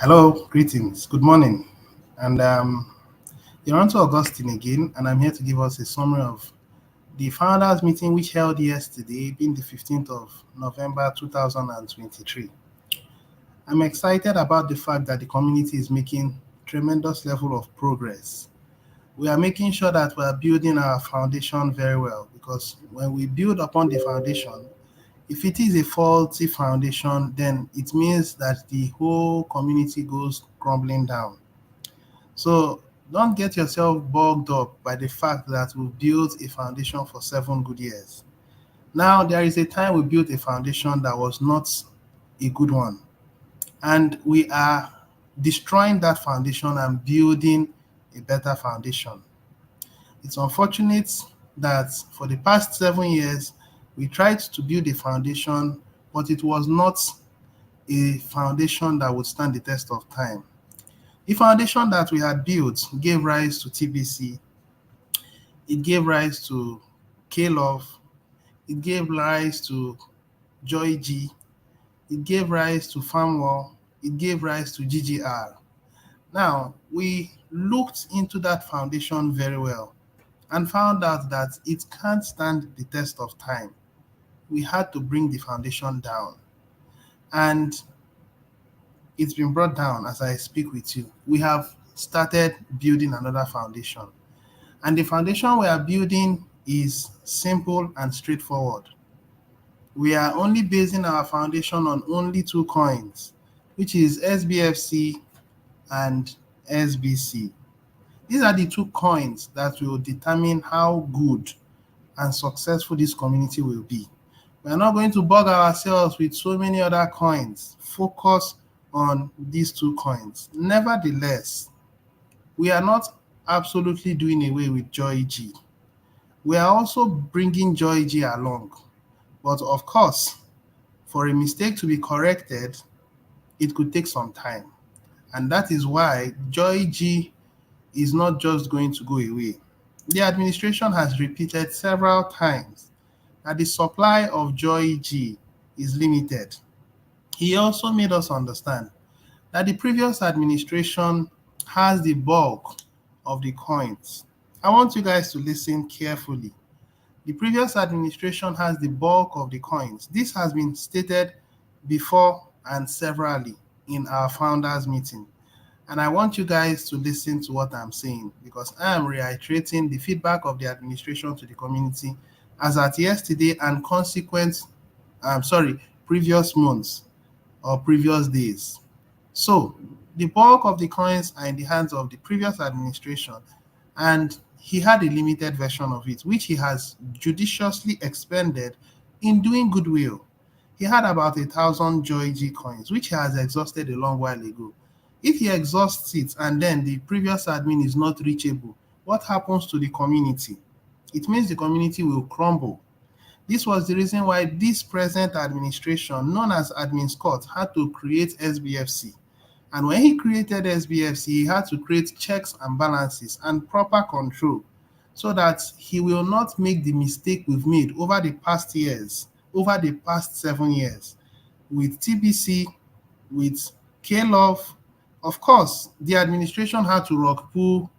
Hello, greetings, good morning. And you're on to Augustine again, and I'm here to give us a summary of the founders meeting which held yesterday, being the 15th of November 2023. I'm excited about the fact that the community is making tremendous level of progress. We are making sure that we are building our foundation very well because when we build upon the foundation, if it is a faulty foundation, then it means that the whole community goes crumbling down. So don't get yourself bogged up by the fact that we built a foundation for 7 good years. Now there is a time we built a foundation that was not a good one, and we are destroying that foundation and building a better foundation. It's unfortunate that for the past 7 years we tried to build a foundation, but it was not a foundation that would stand the test of time. The foundation that we had built gave rise to TBC, it gave rise to K-Love, it gave rise to Joy G, it gave rise to Farmwall, it gave rise to GGR. Now, we looked into that foundation very well and found out that it can't stand the test of time. We had to bring the foundation down, and it's been brought down as I speak with you. We have started building another foundation. And the foundation we are building is simple and straightforward. We are only basing our foundation on only two coins, which is SBFC and SBC. These are the two coins that will determine how good and successful this community will be. We are not going to bug ourselves with so many other coins. Focus on these two coins. Nevertheless, we are not absolutely doing away with Joy G. We are also bringing Joy G along. But of course, for a mistake to be corrected, it could take some time. And that is why Joy G is not just going to go away. The administration has repeated several times that the supply of Joy G is limited. He also made us understand that the previous administration has the bulk of the coins. I want you guys to listen carefully. The previous administration has the bulk of the coins. This has been stated before and severally in our founders meeting. And I want you guys to listen to what I'm saying because I am reiterating the feedback of the administration to the community as at yesterday and previous months or previous days. So the bulk of the coins are in the hands of the previous administration, and he had a limited version of it, which he has judiciously expended in doing goodwill. He had about 1,000 Joy G coins, which he has exhausted a long while ago. If he exhausts it and then the previous admin is not reachable, what happens to the community? It means the community will crumble. This was the reason why this present administration, known as Admin Scott, had to create SBFC. And when he created SBFC, he had to create checks and balances and proper control so that he will not make the mistake we've made over the past years, over the past 7 years, with TBC, with K-Love. Of course, the administration had to rock pull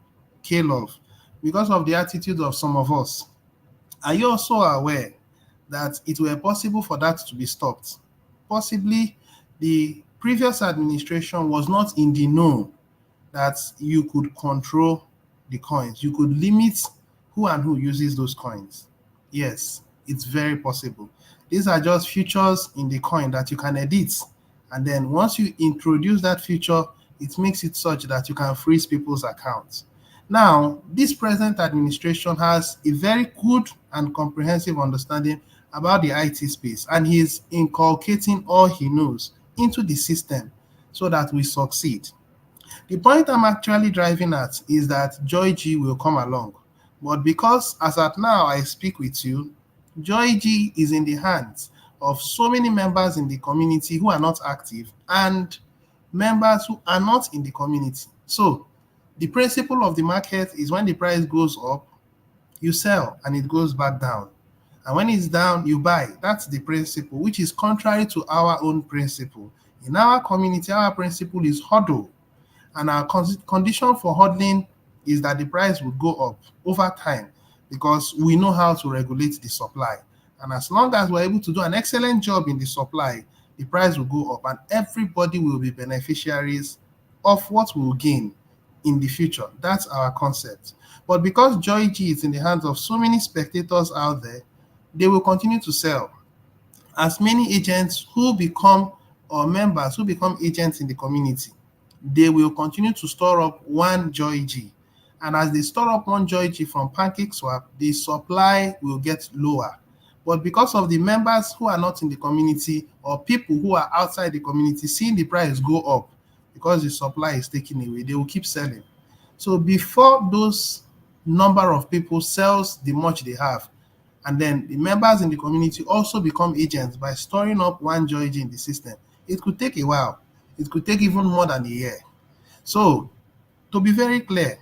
K-Love because of the attitude of some of us. Are you also aware that it were possible for that to be stopped? Possibly the previous administration was not in the know that you could control the coins. You could limit who and who uses those coins. Yes, it's very possible. These are just features in the coin that you can edit. And then once you introduce that feature, it makes it such that you can freeze people's accounts. Now, this present administration has a very good and comprehensive understanding about the IT space, and he's inculcating all he knows into the system so that we succeed. The point I'm actually driving at is that Joy G will come along. But because as at now I speak with you, Joy G is in the hands of so many members in the community who are not active and members who are not in the community. So the principle of the market is when the price goes up, you sell and it goes back down. And when it's down, you buy. That's the principle, which is contrary to our own principle In our community, our principle is huddle, and our condition for huddling is that the price will go up over time because we know how to regulate the supply. And as long as we're able to do an excellent job in the supply, the price will go up and everybody will be beneficiaries of what we'll gain in the future. That's our concept. But because Joy G is in the hands of so many spectators out there, they will continue to sell. As many agents who become or members who become agents in the community, they will continue to store up one Joy G. And as they store up one Joy G from PancakeSwap, the supply will get lower. But because of the members who are not in the community or people who are outside the community seeing the price go up because the supply is taken away, they will keep selling. So before those number of people sells the much they have, and then the members in the community also become agents by storing up one Joy G in the system, it could take a while. It could take even more than a year. So, to be very clear,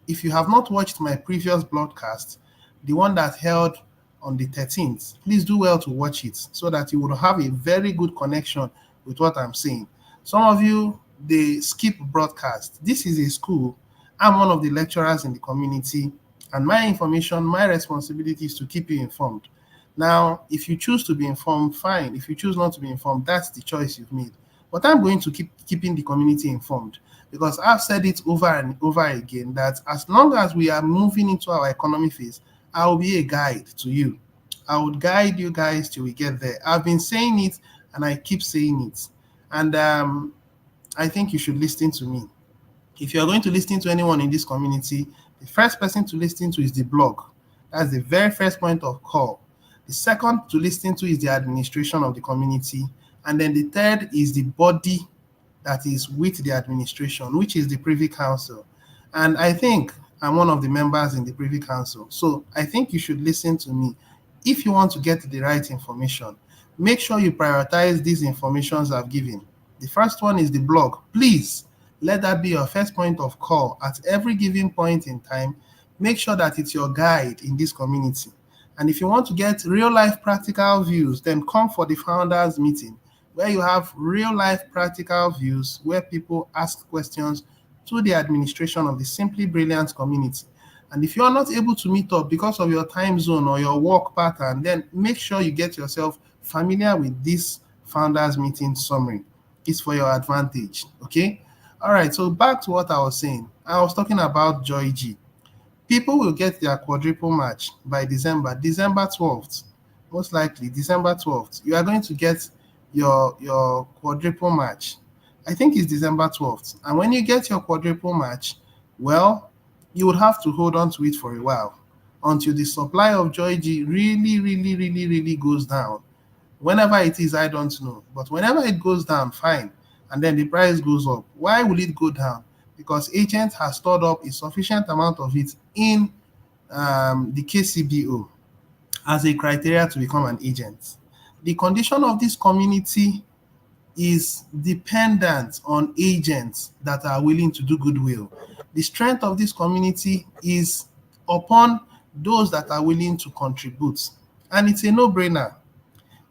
if you have not watched my previous broadcast, the one that held on the 13th, please do well to watch it so that you will have a very good connection with what I'm saying. Some of you, they skip broadcast. This is a school. I'm one of the lecturers in the community, and my information, my responsibility is to keep you informed. Now, if you choose to be informed, fine. If you choose not to be informed, that's the choice you've made. But I'm going to keep keeping the community informed because I've said it over and over again that as long as we are moving into our economy phase, I will be a guide to you. I would guide you guys till we get there. I've been saying it and I keep saying it. And I think you should listen to me. If you're going to listen to anyone in this community, the first person to listen to is the blog. That's the very first point of call. The second to listen to is the administration of the community. And then the third is the body that is with the administration, which is the Privy Council. And I think I'm one of the members in the Privy Council. So I think you should listen to me. If you want to get the right information, make sure you prioritize these informations I've given. The first one is the blog. Please let that be your first point of call at every given point in time. Make sure that it's your guide in this community. And if you want to get real life practical views, then come for the founders meeting where you have real life practical views where people ask questions to the administration of the Simply Brilliant community. And if you are not able to meet up because of your time zone or your work pattern, then make sure you get yourself familiar with this founders meeting summary. It's for your advantage, okay? All right, so back to what I was saying. I was talking about Joy G. People will get their quadruple match by December 12th, most likely December 12th. You are going to get your quadruple match. I think it's December 12th. And when you get your quadruple match, well, you would have to hold on to it for a while until the supply of Joy G really goes down. Whenever it is, I don't know. But whenever it goes down, fine. And then the price goes up. Why will it go down? Because agent has stored up a sufficient amount of it in the KCBO as a criteria to become an agent. The condition of this community is dependent on agents that are willing to do goodwill. The strength of this community is upon those that are willing to contribute. And it's a no-brainer.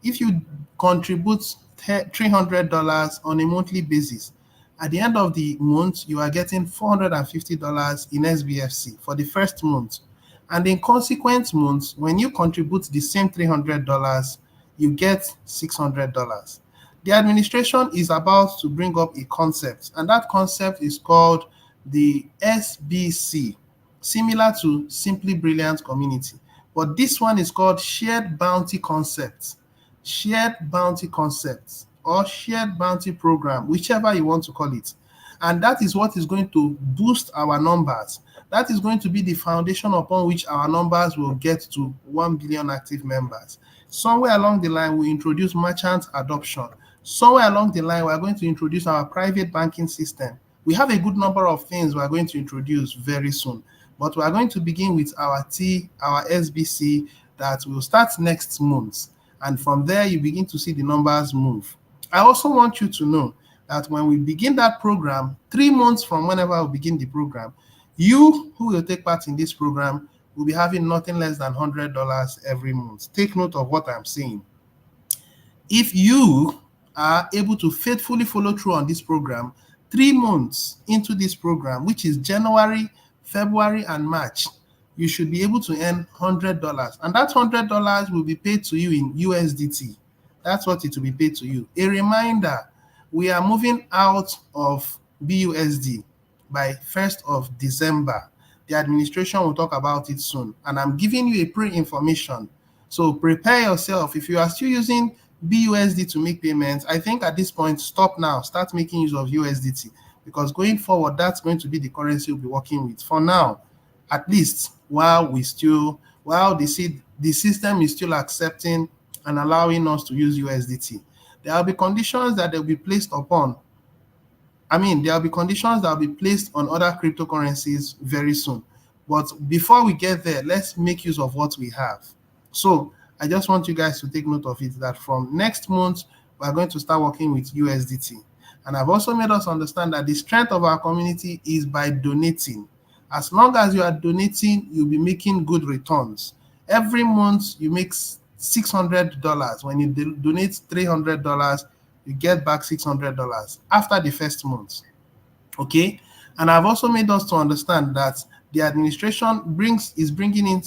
If you contribute $300 on a monthly basis, at the end of the month, you are getting $450 in SBFC for the first month. And in consequent months, when you contribute the same $300, you get $600. The administration is about to bring up a concept, and that concept is called the SBC, similar to Simply Brilliant Community. But this one is called Shared Bounty Concept, Shared Bounty Concepts, or Shared Bounty Program, whichever you want to call it. And that is what is going to boost our numbers. That is going to be the foundation upon which our numbers will get to 1 billion active members. Somewhere along the line, we introduce merchant adoption. Somewhere along the line, we are going to introduce our private banking system. We have a good number of things we are going to introduce very soon. But we are going to begin with our SBC that will start next month. And from there, you begin to see the numbers move. I also want you to know that when we begin that program, 3 months from whenever we begin the program, you who will take part in this program will be having nothing less than $100 every month. Take note of what I'm saying. If you are able to faithfully follow through on this program, 3 months into this program, which is January, February, and March, you should be able to earn $100. And that $100 will be paid to you in USDT. That's what it will be paid to you. A reminder, we are moving out of BUSD by 1st of December. The administration will talk about it soon. And I'm giving you a pre-information. So prepare yourself. If you are still using BUSD to make payments, I think at this point, stop now. Start making use of USDT. Because going forward, that's going to be the currency we'll be working with. For now, at least while the system is still accepting and allowing us to use USDT. There will be conditions that they'll be placed upon. There will be conditions that will be placed on other cryptocurrencies very soon. But before we get there, let's make use of what we have. So I just want you guys to take note of it, that from next month, we're going to start working with USDT. And I've also made us understand that the strength of our community is by donating. As long as you are donating, you'll be making good returns. Every month, you make $600. When you donate $300, you get back $600 after the first month. Okay? And I've also made us to understand that the administration is bringing in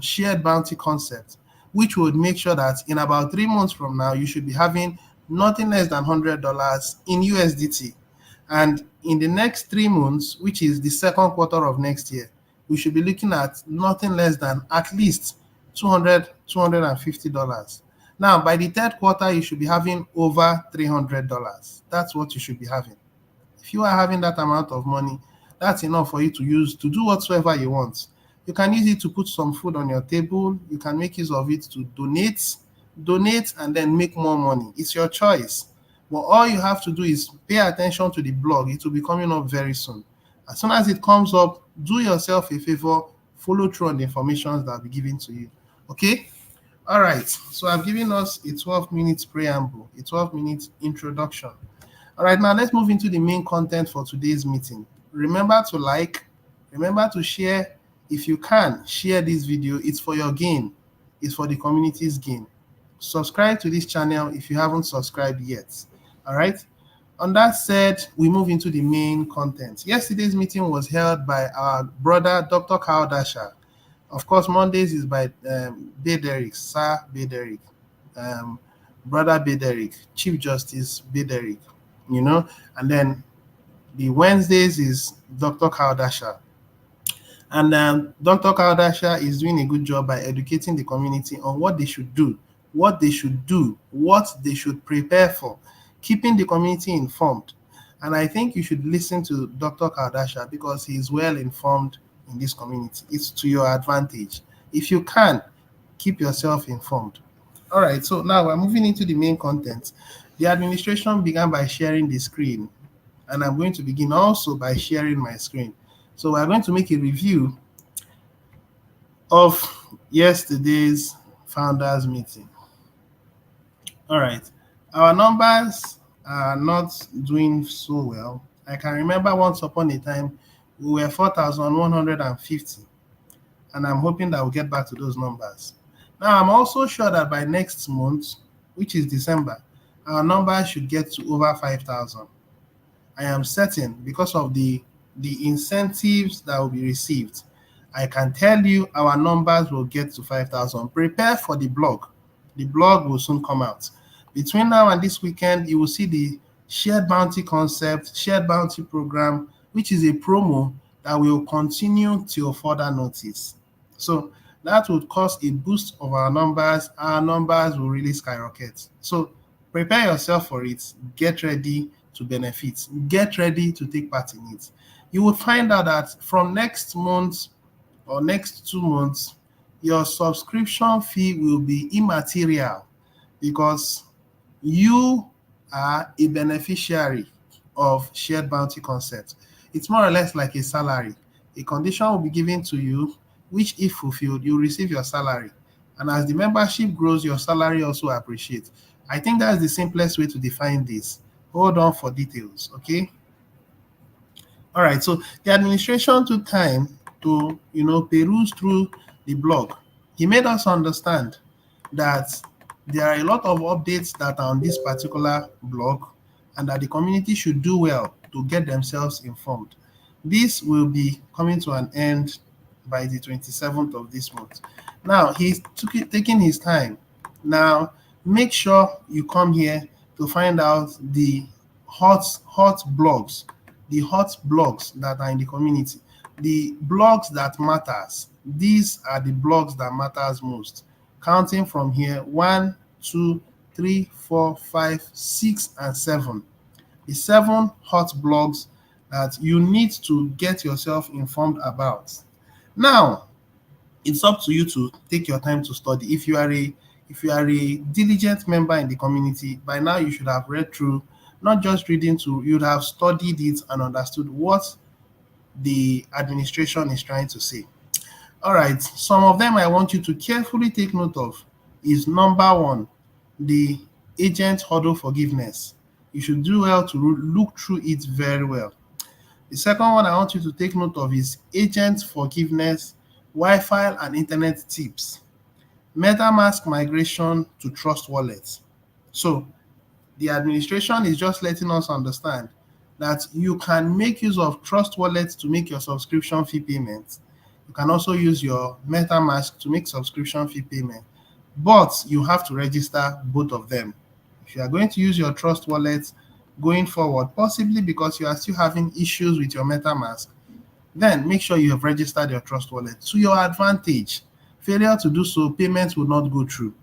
shared bounty concept, which would make sure that in about 3 months from now, you should be having nothing less than $100 in USDT. And in the next 3 months, which is the second quarter of next year, we should be looking at nothing less than at least $250. Now, by the third quarter, you should be having over $300. That's what you should be having. If you are having that amount of money, that's enough for you to use to do whatsoever you want. You can use it to put some food on your table. You can make use of it to donate, and then make more money. It's your choice. But all you have to do is pay attention to the blog. It will be coming up very soon. As soon as it comes up, do yourself a favor, follow through on the information that will be given to you. Okay? All right. So I've given us a 12-minute preamble, a 12-minute introduction. All right, now let's move into the main content for today's meeting. Remember to like, remember to share. If you can, share this video. It's for your gain. It's for the community's gain. Subscribe to this channel if you haven't subscribed yet. All right. On that said, we move into the main content. Yesterday's meeting was held by our brother, Dr. Kyle Dasher. Of course, Mondays is by Bederick, Sir Bederick, Brother Bederick, Chief Justice Bederick, and then the Wednesdays is Dr. Kyle Dasher. And Dr. Kyle Dasher is doing a good job by educating the community on what they should do, what they should prepare for, keeping the community informed. And I think you should listen to Dr. Kyle Dasher because he is well informed in this community. It's to your advantage. If you can, keep yourself informed. All right, so now we're moving into the main content. The administration began by sharing the screen, and I'm going to begin also by sharing my screen. So we're going to make a review of yesterday's founders meeting. All right, our numbers are not doing so well. I can remember once upon a time we were 4,150, and I'm hoping that we'll get back to those numbers. Now, I'm also sure that by next month, which is December, our numbers should get to over 5,000. I am certain because of the incentives that will be received. I can tell you our numbers will get to 5,000. Prepare for the blog. The blog will soon come out. Between now and this weekend, you will see the shared bounty concept, shared bounty program, which is a promo that will continue till further notice. So that would cause a boost of our numbers. Our numbers will really skyrocket. So prepare yourself for it. Get ready to benefit. Get ready to take part in it. You will find out that from next month or next 2 months, your subscription fee will be immaterial because you are a beneficiary of shared bounty concept. It's more or less like a salary. A condition will be given to you, which if fulfilled, you receive your salary. And as the membership grows, your salary also appreciates. I think that's the simplest way to define this. Hold on for details, okay? All right, so the administration took time to, peruse through the blog. He made us understand that There are a lot of updates that are on this particular blog, and that the community should do well to get themselves informed. This will be coming to an end by the 27th of this month. Now, taking his time. Now, make sure you come here to find out the hot blogs, the hot blogs that are in the community, the blogs that matters. These are the blogs that matters most. Counting from here, 1, 2, 3, 4, 5, 6, and 7. The 7 hot blogs that you need to get yourself informed about. Now, it's up to you to take your time to study. If you are a diligent member in the community, by now you should have read through, not just reading through, you'd have studied it and understood what the administration is trying to say. All right, some of them I want you to carefully take note of is number 1, the agent hurdle forgiveness. You should do well to look through it very well. The second one I want you to take note of is agent forgiveness, Wi-Fi and internet tips, MetaMask migration to Trust Wallet. So the administration is just letting us understand that you can make use of Trust Wallet to make your subscription fee payments. You can also use your MetaMask to make subscription fee payment, but you have to register both of them. If you are going to use your Trust Wallet going forward, possibly because you are still having issues with your MetaMask, then make sure you have registered your Trust Wallet to your advantage. Failure to do so, payments will not go through.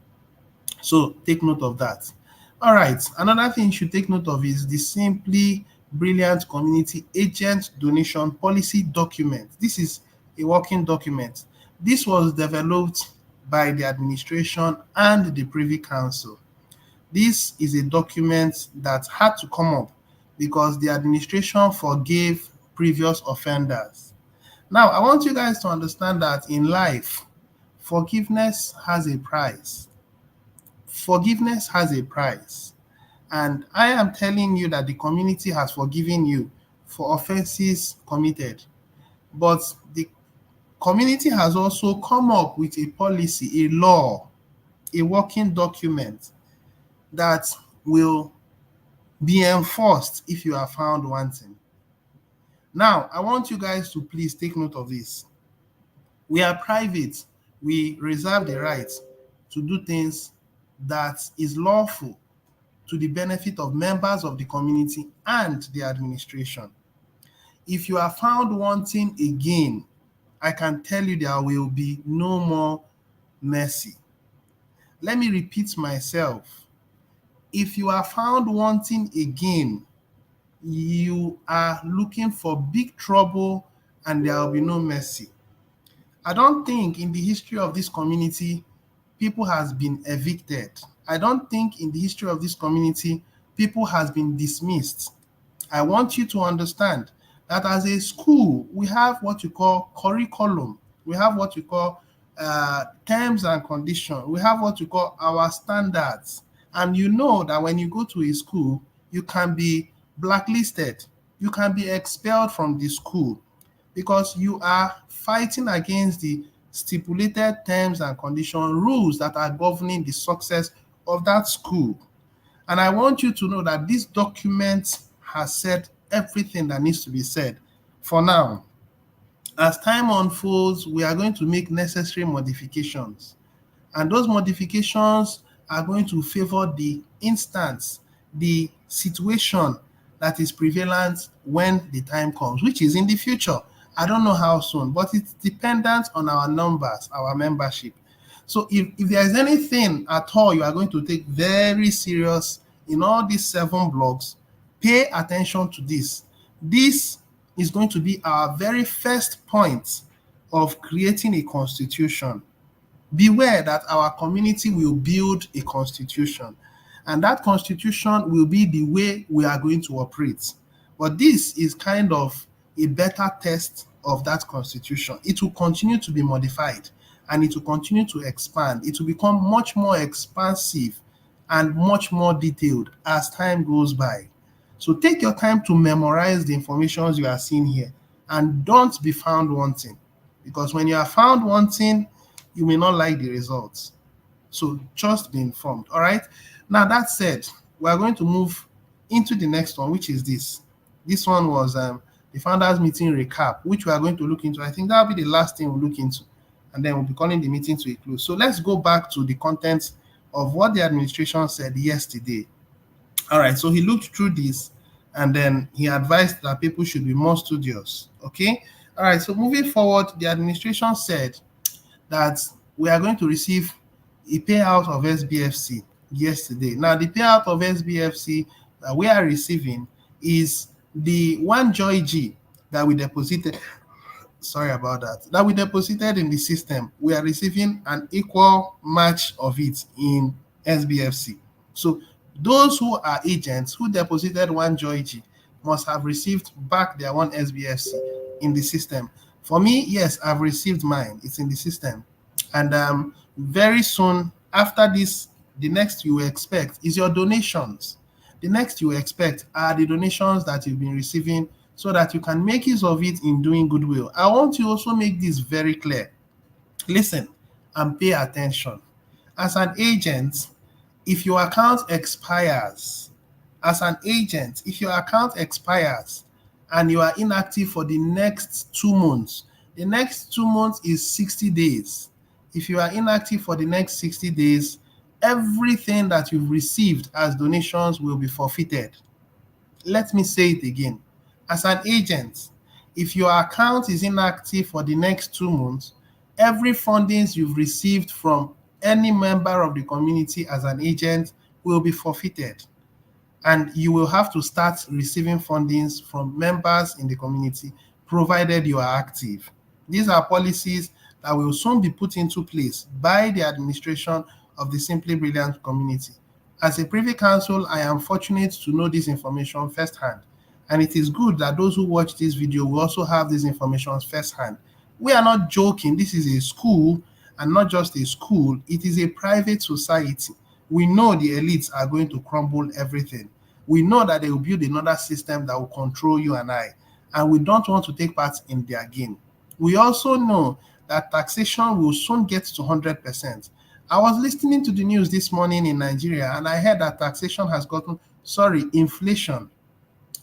So take note of that. All right, another thing you should take note of is the Simply Brilliant Community Agent Donation Policy Document. This is a working document. This was developed by the administration and the Privy Council. This is a document that had to come up because the administration forgave previous offenders. Now, I want you guys to understand that in life, forgiveness has a price. Forgiveness has a price. And I am telling you that the community has forgiven you for offenses committed. But the community has also come up with a policy, a law, a working document that will be enforced if you are found wanting. Now, I want you guys to please take note of this. We are private. We reserve the right to do things that is lawful to the benefit of members of the community and the administration. If you are found wanting again, I can tell you there will be no more mercy. Let me repeat myself. If you are found wanting again, you are looking for big trouble and there will be no mercy. I don't think in the history of this community, people has been evicted. I don't think in the history of this community, people has been dismissed. I want you to understand that as a school, we have what you call curriculum. We have what you call terms and conditions. We have what you call our standards. And you know that when you go to a school, you can be blacklisted. You can be expelled from the school because you are fighting against the stipulated terms and condition rules that are governing the success of that school. And I want you to know that this document has said everything that needs to be said for now. As time unfolds, we are going to make necessary modifications. And those modifications are going to favor the instance, the situation that is prevalent when the time comes, which is in the future. I don't know how soon, but it's dependent on our numbers, our membership. So if there is anything at all you are going to take very serious in all these 7 blogs, pay attention to this. This is going to be our very first point of creating a constitution. Beware that our community will build a constitution, and that constitution will be the way we are going to operate. But this is kind of a beta test of that constitution. It will continue to be modified and it will continue to expand. It will become much more expansive and much more detailed as time goes by. So take your time to memorize the information you are seeing here and don't be found wanting, because when you are found wanting, you may not like the results. So just be informed. All right. Now that said, we are going to move into the next one, which is this. This one was the founders meeting recap, which we are going to look into. I think that will be the last thing we'll look into, and then we'll be calling the meeting to a close. So let's go back to the contents of what the administration said yesterday. All right, so he looked through this and then he advised that people should be more studious. Okay. All right, so moving forward, the administration said that we are going to receive a payout of SBFC yesterday. Now, the payout of SBFC that we are receiving is the one Joy G that we deposited. Sorry about that. That we deposited in the system. We are receiving an equal match of it in SBFC. So those who are agents who deposited one Joy G must have received back their one SBFC in the system. For me, yes, I've received mine. It's in the system. And very soon after this, the next you expect is your donations. The next you expect are the donations that you've been receiving so that you can make use of it in doing goodwill. I want to also make this very clear. Listen and pay attention. As an agent, if your account expires, if your account expires and you are inactive for the next 2 months, the next 2 months is 60 days. If you are inactive for the next 60 days, everything that you've received as donations will be forfeited. Let me say it again. As an agent, if your account is inactive for the next 2 months, every fundings you've received from any member of the community as an agent will be forfeited. And you will have to start receiving fundings from members in the community, provided you are active. These are policies that will soon be put into place by the administration of the Simply Brilliant community. As a Privy Council, I am fortunate to know this information firsthand. And it is good that those who watch this video will also have this information firsthand. We are not joking. This is a school, and not just a school. It is a private society. We know the elites are going to crumble everything. We know that they will build another system that will control you and I. And we don't want to take part in their game. We also know that taxation will soon get to 100%. I was listening to the news this morning in Nigeria, and I heard that taxation has gotten, inflation,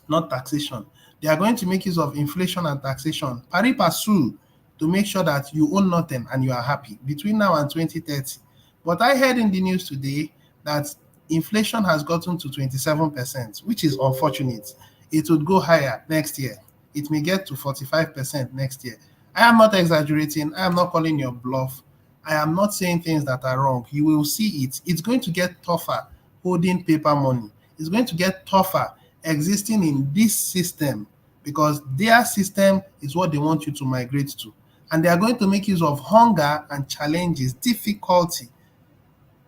not taxation. They are going to make use of inflation and taxation, pari passu, to make sure that you own nothing and you are happy between now and 2030. But I heard in the news today that inflation has gotten to 27%, which is unfortunate. It would go higher next year. It may get to 45% next year. I am not exaggerating. I am not calling your bluff. I am not saying things that are wrong. You will see it. It's going to get tougher holding paper money. It's going to get tougher existing in this system because their system is what they want you to migrate to. And they are going to make use of hunger and challenges, difficulty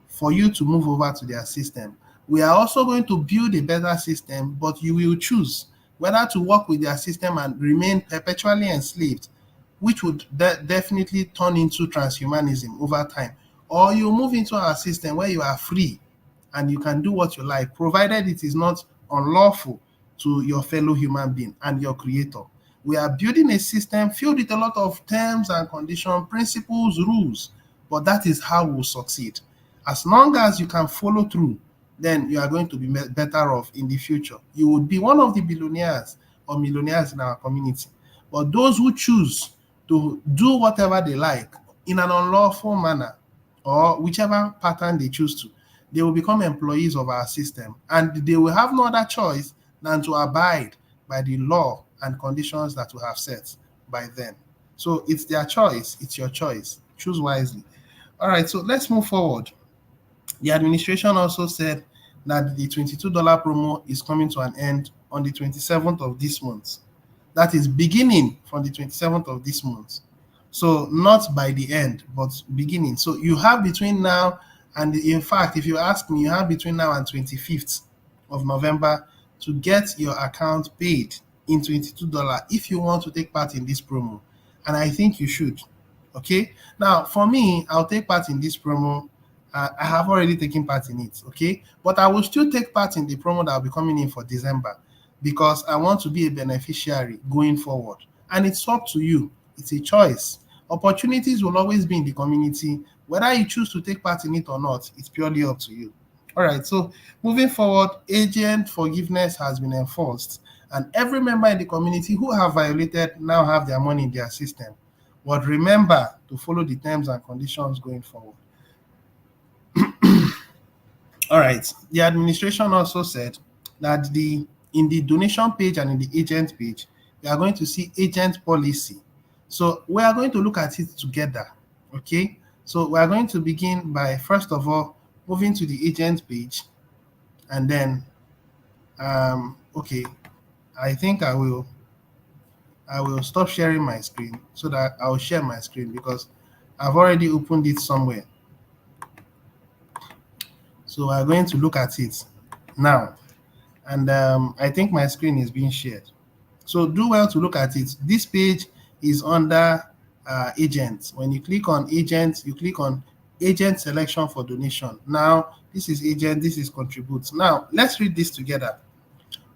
for you to move over to their system. We are also going to build a better system, but you will choose whether to work with their system and remain perpetually enslaved, which would definitely turn into transhumanism over time, or you move into our system where you are free and you can do what you like, provided it is not unlawful to your fellow human being and your creator. We are building a system filled with a lot of terms and conditions, principles, rules, but that is how we'll succeed. As long as you can follow through, then you are going to be better off in the future. You would be one of the billionaires or millionaires in our community. But those who choose to do whatever they like in an unlawful manner or whichever pattern they choose to, they will become employees of our system, and they will have no other choice than to abide by the law and conditions that we have set by them. So it's their choice. It's your choice. Choose wisely. All right, so let's move forward. The administration also said that the $22 promo is coming to an end on the 27th of this month. That is beginning from the 27th of this month. So not by the end, but beginning. So you have between now and, in fact, if you ask me, you have between now and 25th of November to get your account paid in $22 if you want to take part in this promo. And I think you should. Okay. Now, for me, I'll take part in this promo. I have already taken part in it. Okay. But I will still take part in the promo that will be coming in for December because I want to be a beneficiary going forward. And it's up to you. It's a choice Opportunities will always be in the community. Whether you choose to take part in it or not, it's purely up to you. All right, so moving forward, agent forgiveness has been enforced, and every member in the community who have violated now have their money in their system. But remember to follow the terms and conditions going forward. All right, the administration also said that in the donation page and in the agent page, we are going to see agent policy. So we are going to look at it together. Okay, so we are going to begin by first of all moving to the agent page, and then okay, I think I will stop sharing my screen so that I'll share my screen because I've already opened it somewhere. So we're going to look at it now. And I think my screen is being shared. So do well to look at it. This page is under agents. When you click on agents, you click on agent selection for donation. Now, this is agent, this is contribute. Now, let's read this together.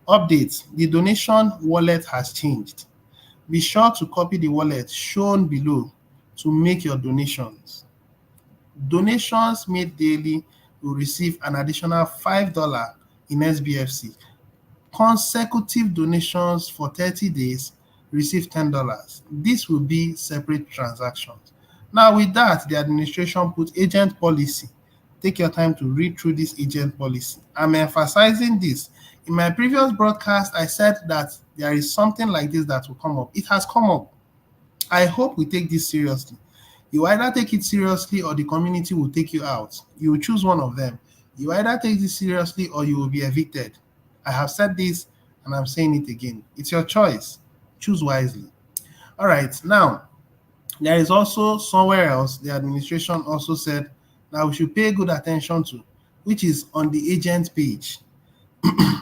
Update, the donation wallet has changed. Be sure to copy the wallet shown below to make your donations. Donations made daily will receive an additional $5 in SBFC. Consecutive donations for 30 days receive $10. This will be separate transactions. Now, with that, the administration put agent policy. Take your time to read through this agent policy. I'm emphasizing this. In my previous broadcast, I said that there is something like this that will come up. It has come up. I hope we take this seriously. You either take it seriously or the community will take you out. You will choose one of them. You either take this seriously or you will be evicted. I have said this and I'm saying it again. It's your choice. Choose wisely. All right. Now, there is also somewhere else the administration also said that we should pay good attention to, which is on the agent page.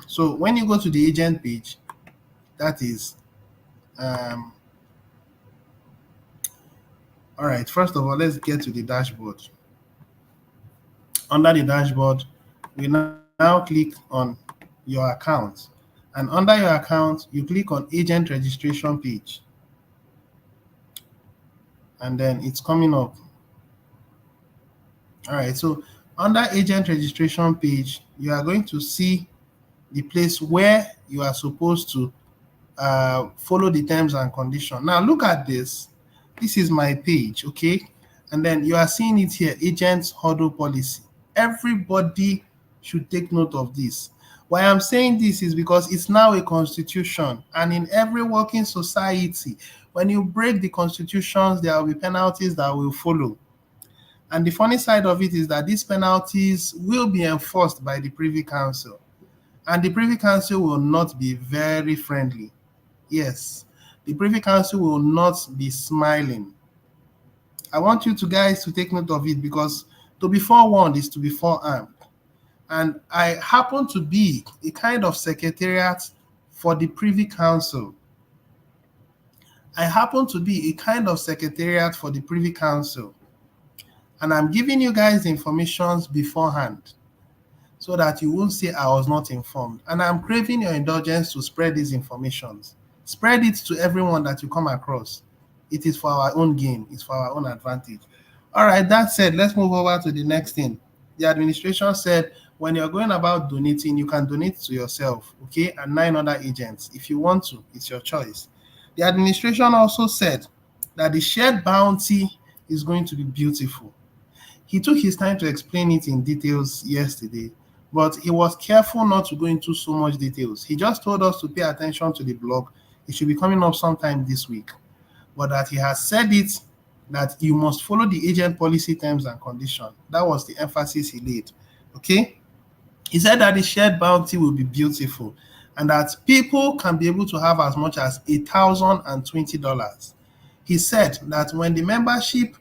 So when you go to the agent page, that is, all right, first of all, let's get to the dashboard. Under the dashboard, we now click on your account. And under your account, you click on agent registration page. And then it's coming up. All right, so under agent registration page, you are going to see the place where you are supposed to follow the terms and conditions. Now look at this. This is my page, okay? And then you are seeing it here, agents huddle policy. Everybody should take note of this. Why I'm saying this is because it's now a constitution, and in every working society, when you break the constitutions, there will be penalties that will follow. And the funny side of it is that these penalties will be enforced by the Privy Council. And the Privy Council will not be very friendly. Yes, the Privy Council will not be smiling. I want you guys to take note of it because to be forewarned is to be forearmed. And I happen to be a kind of secretariat for the Privy Council. I happen to be a kind of secretariat for the Privy Council. And I'm giving you guys information beforehand, so that you won't say I was not informed. And I'm craving your indulgence to spread these informations. Spread it to everyone that you come across. It is for our own gain. It's for our own advantage. All right, that said, let's move over to the next thing. The administration said when you're going about donating, you can donate to yourself, okay, and 9 other agents. If you want to, it's your choice. The administration also said that the shared bounty is going to be beautiful. He took his time to explain it in details yesterday, but he was careful not to go into so much details. He just told us to pay attention to the blog. It should be coming up sometime this week. But that he has said it, that you must follow the agent policy terms and conditions. That was the emphasis he laid. Okay? He said that the shared bounty will be beautiful and that people can be able to have as much as $1,020. He said that when the membership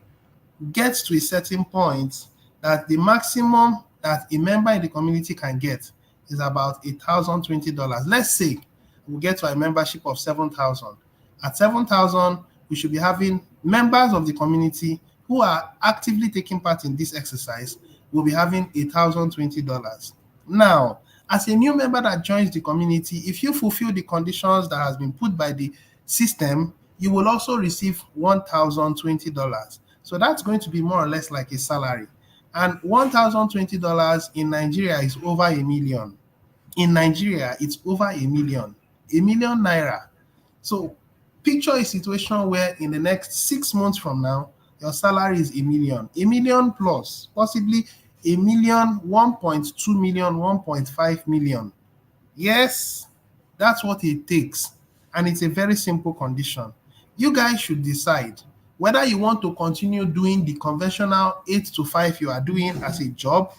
gets to a certain point, that the maximum that a member in the community can get is about $1,020. Let's say we get to a membership of 7,000. At 7,000, we should be having members of the community who are actively taking part in this exercise will be having $1,020. Now, as a new member that joins the community, if you fulfill the conditions that has been put by the system, you will also receive $1,020. So that's going to be more or less like a salary. And $1,020 in Nigeria is over a million. In Nigeria, it's over a million naira. So picture a situation where in the next 6 months from now, your salary is a million plus, possibly a million, 1.2 million, 1.5 million. Yes, that's what it takes. And it's a very simple condition. You guys should decide whether you want to continue doing the conventional 8 to 5 you are doing as a job,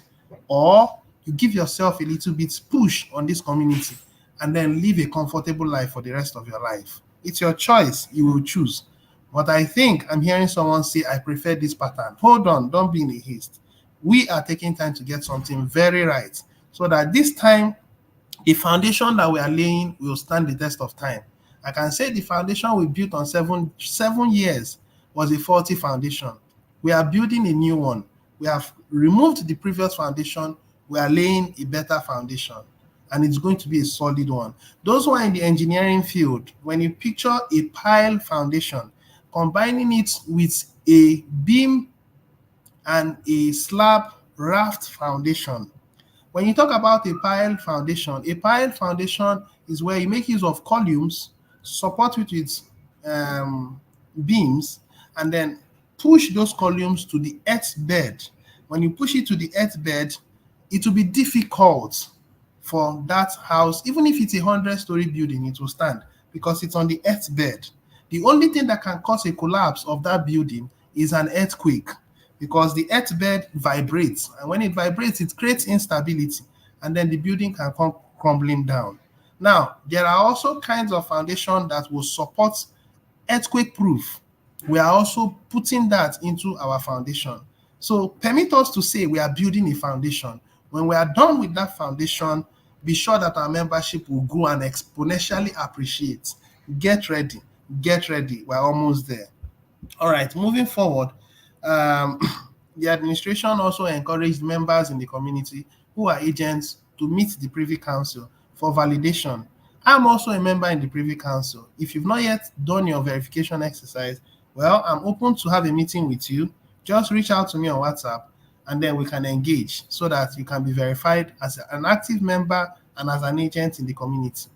or you give yourself a little bit push on this community and then live a comfortable life for the rest of your life. It's your choice. You will choose. But I think I'm hearing someone say, I prefer this pattern. Hold on, don't be in a haste. We are taking time to get something very right so that this time the foundation that we are laying will stand the test of time. I can say the foundation we built on 7 years was a faulty foundation. We are building a new one. We have removed the previous foundation. We are laying a better foundation, and it's going to be a solid one. Those who are in the engineering field, when you picture a pile foundation, combining it with a beam and a slab raft foundation. When you talk about a pile foundation is where you make use of columns, support it with beams, and then push those columns to the earth bed. When you push it to the earth bed, it will be difficult for that house, even if it's a 100-story building, it will stand because it's on the earth bed. The only thing that can cause a collapse of that building is an earthquake, because the earth bed vibrates, and when it vibrates, it creates instability, and then the building can come crumbling down. Now, there are also kinds of foundation that will support earthquake proof. We are also putting that into our foundation. So permit us to say we are building a foundation. When we are done with that foundation, be sure that our membership will grow and exponentially appreciate. Get ready. We're almost there. All right, moving forward, the administration also encouraged members in the community who are agents to meet the Privy Council for validation. I'm also a member in the Privy Council. If you've not yet done your verification exercise, well, I'm open to have a meeting with you. Just reach out to me on WhatsApp, and then we can engage so that you can be verified as an active member and as an agent in the community.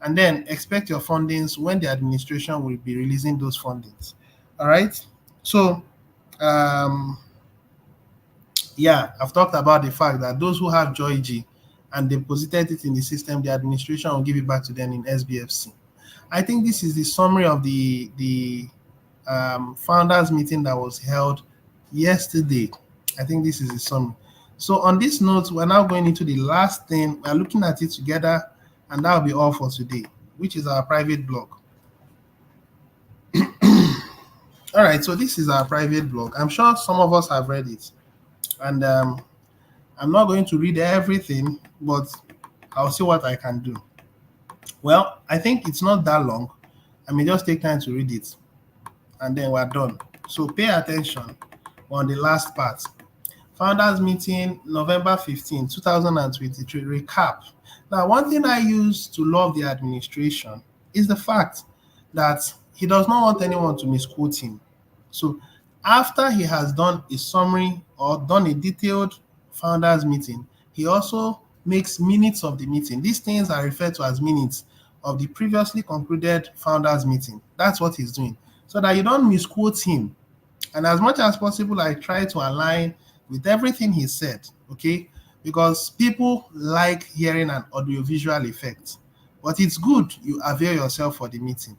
And then expect your fundings when the administration will be releasing those fundings. All right. So, yeah, I've talked about the fact that those who have JOIG and deposited it in the system, the administration will give it back to them in SBFC. I think this is the summary of the founders meeting that was held yesterday. I think this is the summary. So on this note, we're now going into the last thing. We're looking at it together, and that will be all for today, which is our private blog. All right, so this is our private blog. I'm sure some of us have read it, and I'm not going to read everything, but I'll see what I can do. Well, I think it's not that long. I may just take time to read it, and then we're done. So pay attention on the last part. Founders meeting, November 15, 2023, recap. Now, one thing I use to love the administration is the fact that he does not want anyone to misquote him. So after he has done a summary or done a detailed founders meeting, he also makes minutes of the meeting. These things are referred to as minutes of the previously concluded founders meeting. That's what he's doing, so that you don't misquote him. And as much as possible, I try to align with everything he said, okay? Because people like hearing an audiovisual effect. But it's good you avail yourself for the meeting.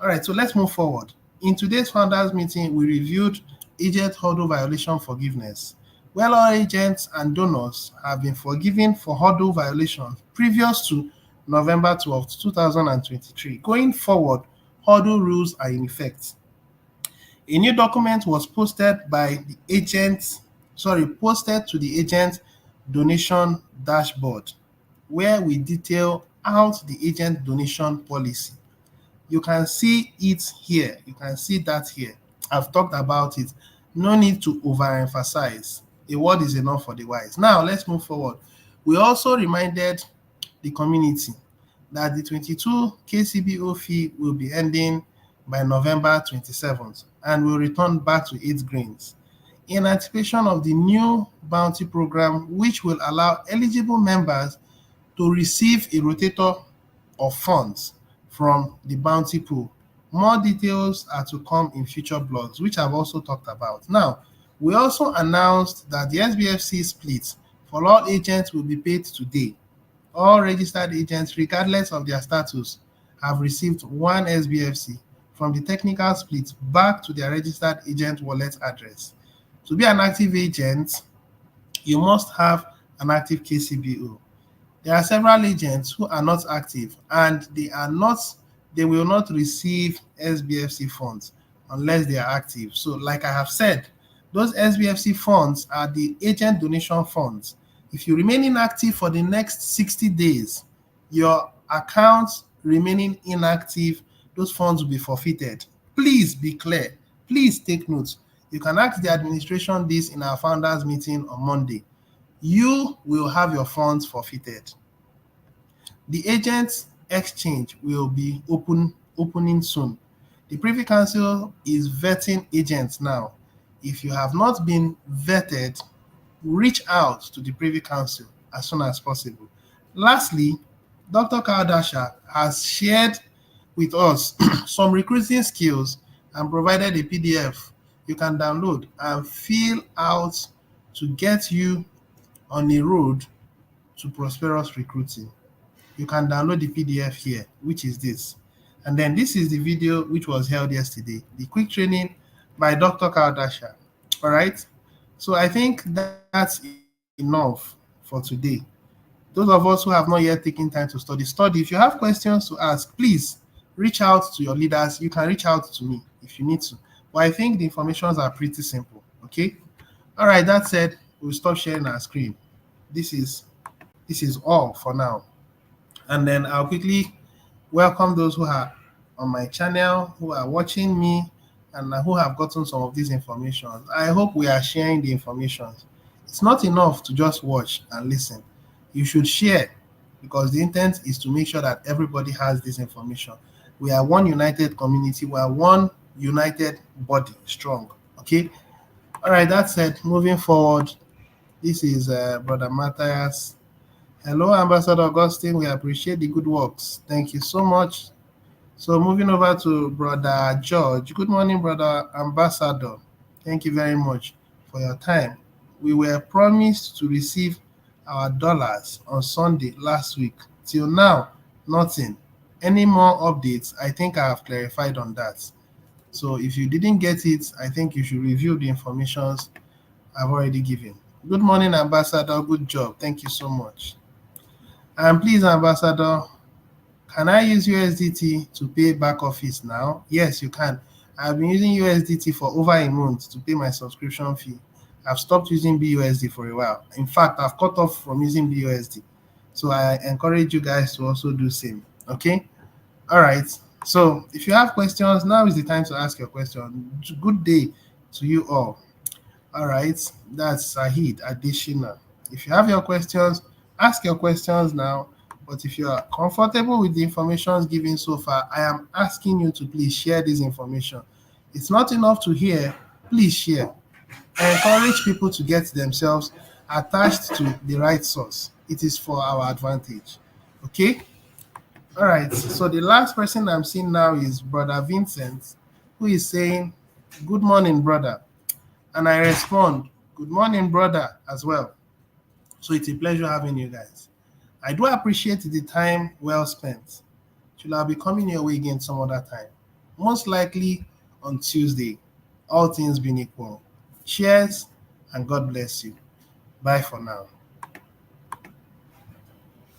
All right, so let's move forward. In today's founders meeting, we reviewed agent hurdle violation forgiveness. Well, all agents and donors have been forgiven for hurdle violations previous to November 12, 2023. Going forward, hurdle rules are in effect. A new document was posted to the agent donation dashboard, where we detail out the agent donation policy. You can see it here. You can see that here. I've talked about it. No need to overemphasize. A word is enough for the wise. Now, let's move forward. We also reminded the community that the 22 KCBO fee will be ending by November 27th and will return back to 8 grains in anticipation of the new bounty program, which will allow eligible members to receive a rotator of funds from the bounty pool. More details are to come in future blogs, which I've also talked about. Now, we also announced that the SBFC split for all agents will be paid today. All registered agents, regardless of their status, have received one SBFC from the technical split back to their registered agent wallet address. To be an active agent, you must have an active KCBO. There are several agents who are not active and they will not receive SBFC funds unless they are active. So like I have said, those SBFC funds are the agent donation funds. If you remain inactive for the next 60 days, your account remaining inactive, those funds will be forfeited. Please be clear. Please take note. You can ask the administration this in our founders meeting on Monday. You will have your funds forfeited. The agents exchange will be opening soon. The Privy Council is vetting agents now. If you have not been vetted, reach out to the Privy Council as soon as possible. Lastly, Dr. Kardasha has shared with us some recruiting skills and provided a PDF you can download and fill out to get you on a road to prosperous recruiting. You can download the PDF here, which is this. And then this is the video which was held yesterday, the quick training by Dr. Kardasha. All right. So I think that's enough for today. Those of us who have not yet taken time to study. If you have questions to ask, please reach out to your leaders. You can reach out to me if you need to. But I think the informations are pretty simple. Okay. All right. That said, we'll stop sharing our screen. This is all for now. And then I'll quickly welcome those who are on my channel, who are watching me, and who have gotten some of these information. I hope we are sharing the information. It's not enough to just watch and listen. You should share, because the intent is to make sure that everybody has this information. We are one united community. We are one united body, strong. Okay. All right. That said, moving forward, this is Brother Matthias. Hello, Ambassador Augustine. We appreciate the good works. Thank you so much. So moving over to Brother George. Good morning, Brother Ambassador. Thank you very much for your time. We were promised to receive our dollars on Sunday last week. Till now, nothing. Any more updates? I think I have clarified on that. So if you didn't get it, I think you should review the informations I've already given. Good morning, Ambassador. Good job. Thank you so much. And please, Ambassador, can I use USDT to pay back office now? Yes, you can. I've been using USDT for over a month to pay my subscription fee. I've stopped using BUSD for a while. In fact, I've cut off from using BUSD. So I encourage you guys to also do the same. Okay? All right. So if you have questions, now is the time to ask your question. Good day to you all. All right. That's Sahid Adishina. If you have your questions, ask your questions now. But if you are comfortable with the information given so far, I am asking you to please share this information. It's not enough to hear, please share. I encourage people to get themselves attached to the right source. It is for our advantage. Okay? All right. So the last person I'm seeing now is Brother Vincent, who is saying, good morning, brother. And I respond, good morning, brother, as well. So it's a pleasure having you guys. I do appreciate the time well spent. Should I be coming your way again some other time? Most likely on Tuesday, all things being equal. Cheers and God bless you. Bye for now.